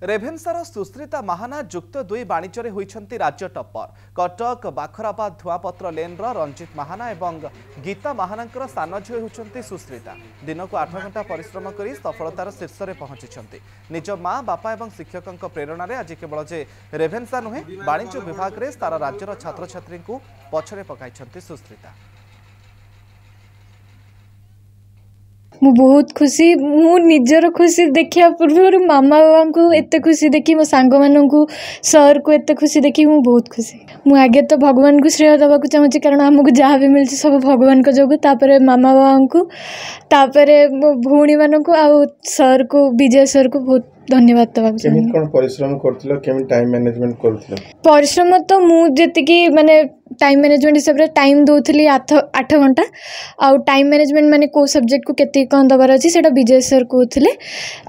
रेभेन्सार सुश्रिता महाना जुक्त 2 वाणिज्य होइछंती राज्य टप्पर। कटक बाखराबाद धुआपत्र लेन्र रंजित महाना एवं गीता महानांकर सान झील होइछंती सुश्रिता। दिन को 8 घंटा परिश्रम करी सफलतार शीर्ष में पहुंची। निज माँ बापा एवं शिक्षकों प्रेरणा आज केवल जे रेभेन्सा नुहे वाणिज्य विभाग में सारा राज्यर छात्र छात्री को पछरे पकाइछंती सुश्रिता। मु बहुत खुशी मु निजर खुशी देखिया पूर्व मामा बाबा को एत खुशी देखी मो सांग मानू सर को एत खुशी देखी मु बहुत खुशी। मु आगे तो भगवान को श्रेय दबा चाहूँगी कारण आमको जहाँ भी मिलती सब भगवान को जोगु तापरे मामा बाबा को तापरे मो भौणी मानू आउ सर को विजय सर को बहुत धन्यवाद दबाक कौन परिश्रम करथिलो केमि टाइम मैनेजमेंट करथिलो। परिश्रम तो मु जेतिकी माने टाइम मैनेजमेंट हिसाब से टाइम दौली 8 घंटा आउ टाइम मैनेजमेंट माने को सब्जेक्ट को केते कौन दबार अच्छी से विजय सर कहते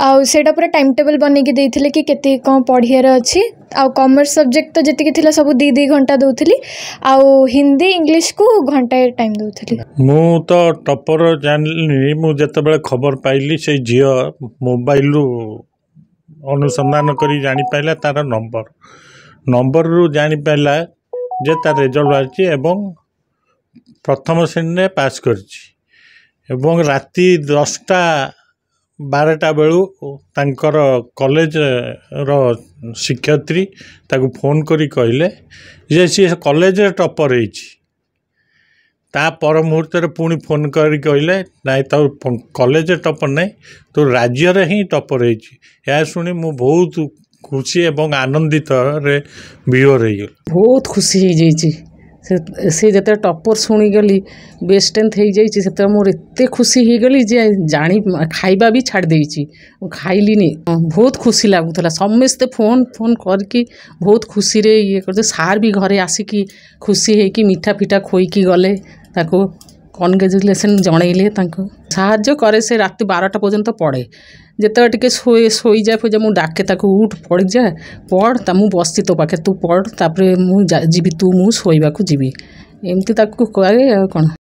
आउटा पूरा टाइम टेबल बनैकी देते कि केते कौन पढ़ियार अच्छी आउ कॉमर्स सब्जेक्ट तो जी थी सब 2 घंटा दौली आउ हिंदी इंग्लिश को घंटाए टाइम दौली। मु तो टॉपर जानी मु जते खबर पाइली से झियो मोबाइल अनुसंधान करी जानी पाइला तार नंबर रु जानी पाइला जे तार रिजल्ट बाहरी एवं प्रथम श्रेणी में पास कर राति 10टा 12टा बेलू तांकर कॉलेज रो शिक्षयित्री ताकू फोन करी कहले जे सी कॉलेज टॉपर होइछि। ता पर मुहूर्त पुणी फोन करी कहले नाई तो कॉलेज टॉपर नहीं तो राज्य रे ही टॉपर होइछि। या सुनी मु बहुत खुशी एवं आनंदित रे बिहोर हो बहुत खुशी हो जाइए से जते टॉपर शुणीगली बेस्ट टेन्थ हो जाइए से मोर एत खुशी हो गली जे जानी खाइबा भी छाड़ देइछि खाइलिनी बहुत खुशी लगुला समस्ते फोन फोन करके बहुत खुशी रे ये करते सार भी घरे आसिकी खुशी है कि मीठा फिठा खोईकी गले ताको कॉन्ग्रेचुलेसन जनइले साहाଯ୍य करे से रात 12टा पर्यंत पढ़े जिते टे शोई जाए फिर मुझे डाके ताको उठ पड़ जाए पढ़ ता मु बसी तो पाखे तू पढ़ तापर मुझे जीवी तू मु शोइबा को जीवी एमती ताको कहे कौन।